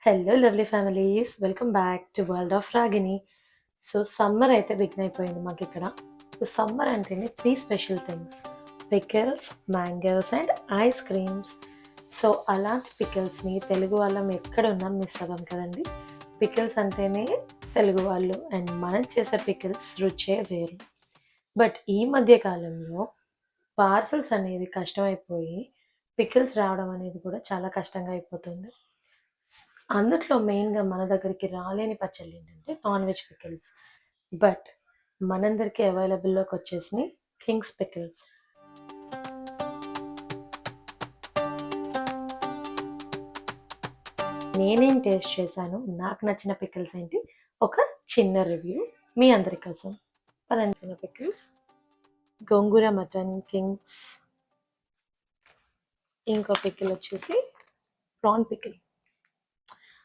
Hello lovely families, welcome back to world of Ragini. So summer అయితే begin అయిపోయింది మాకు ఇక్కడ. సో సమ్మర్ అంటేనే three special things: pickles, mangoes and ice creams. So అలాంటి పికిల్స్ని తెలుగు వాళ్ళం ఎక్కడ ఉన్నా మిస్ అవ్వం కదండి. పికిల్స్ అంటేనే తెలుగు వాళ్ళు, అండ్ మనం చేసే పికిల్స్ రుచే వేరు. బట్ ఈ మధ్య కాలంలో పార్సల్స్ అనేది కష్టమైపోయి పికిల్స్ రావడం అనేది కూడా చాలా కష్టంగా అయిపోతుంది. అందుట్లో మెయిన్‌గా మన దగ్గరికి రాలేని పచ్చళ్ళు ఏంటంటే నాన్ వెజ్ పికిల్స్. బట్ మనందరికీ అవైలబుల్‌లోకొచ్చేసినాయి కింగ్స్ పికిల్స్. నేనేం టేస్ట్ చేశాను, నాకు నచ్చిన పికిల్స్ ఏంటి, ఒక చిన్న రివ్యూ మీ అందరి కోసం. పరంచిన పికిల్స్, గోంగూర మటన్ కింగ్స్. ఇంకో పికిల్ వచ్చేసి PRAN pickle.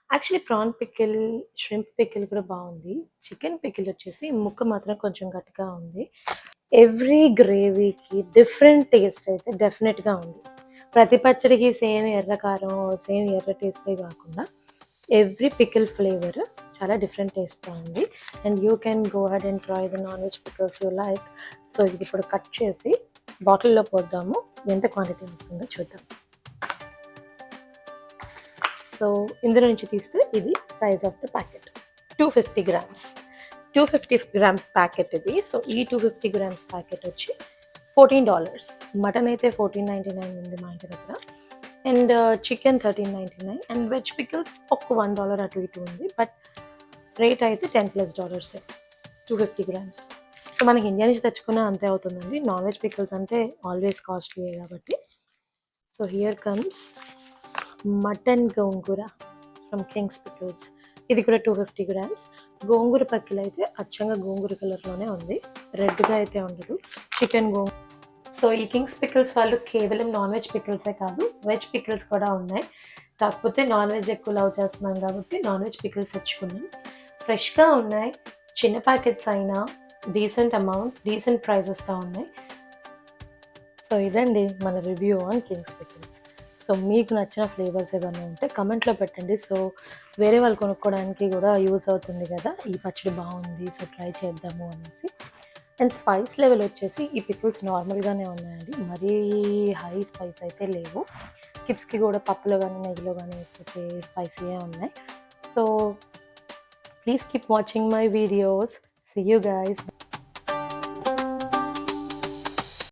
Actually PRAN pickle, shrimp pickle కూడా బాగుంది. చికెన్ పికిల్ వచ్చేసి ముక్క మాత్రం కొంచెం గట్టిగా ఉంది. ఎవ్రీ గ్రేవీకి డిఫరెంట్ టేస్ట్ అయితే డెఫినెట్గా ఉంది. ప్రతి పచ్చడికి సేమ్ ఎర్ర కారం, సేమ్ ఎర్ర టేస్టే కాకుండా ఎవ్రీ పికిల్ ఫ్లేవర్ చాలా డిఫరెంట్ టేస్ట్గా ఉంది. And you can go head and try the non veg pickles you like. So ఇది ఇప్పుడు కట్ చేసి బాటిల్లో పోద్దాము, ఎంత క్వాంటిటీ వస్తుందో చూద్దాం. సో ఇందులో నుంచి తీస్తే ఇది size of the packet 250 grams. 250 grams packet ఇది. సో ఈ 250 grams ప్యాకెట్ వచ్చి $14. మటన్ అయితే $14.99 ఉంది మా ఇంటి దగ్గర, and chicken $13.99, and veg pickles ఒక $1 అటు ఇటు ఉంది. బట్ రేట్ అయితే $10+. 250 grams. సో మనకి ఇండియా నుంచి తెచ్చుకున్న అంతే అవుతుందండి. నాన్ వెజ్ పికిల్స్ అంటే ఆల్వేస్ కాస్ట్లీ కాబట్టి. So here comes mutton gongura from Kings pickles. ఇది కూడా 250 grams. గోంగూర పక్కిలు అయితే అచ్చంగా గోంగూర కలర్లోనే ఉంది, రెడ్గా అయితే ఉండదు. చికెన్ గోంగూర. సో ఈ కింగ్స్ పికిల్స్ వాళ్ళు కేవలం నాన్ వెజ్ పికిల్సే కాదు, వెజ్ పికిల్స్ కూడా ఉన్నాయి. కాకపోతే నాన్ వెజ్ ఎక్కువ లవ్ చేస్తున్నాం కాబట్టి నాన్ వెజ్ పికిల్స్ తెచ్చుకున్నాం. ఫ్రెష్గా ఉన్నాయి, చిన్న ప్యాకెట్స్ అయినా డీసెంట్ అమౌంట్, డీసెంట్ ప్రైజెస్తో ఉన్నాయి. సో ఇదండి మన review on Kings pickles. So మీకు నచ్చిన ఫ్లేవర్స్ ఏమైనా ఉంటే కమెంట్లో పెట్టండి. సో వేరే వాళ్ళు కొనుక్కోవడానికి కూడా యూజ్ అవుతుంది కదా, ఈ పచ్చడి బాగుంది సో ట్రై చేద్దాము అనేసి. అండ్ స్పైస్ లెవెల్ వచ్చేసి ఈ పికిల్స్ నార్మల్గానే ఉన్నాయండి, మరీ హై స్పైస్ అయితే లేవు. కిడ్స్కి కూడా పప్పులో కానీ నెయ్యిలో కానీ వేసుకుంటే స్పైసీగా ఉన్నాయి. So please keep watching my videos. See you guys.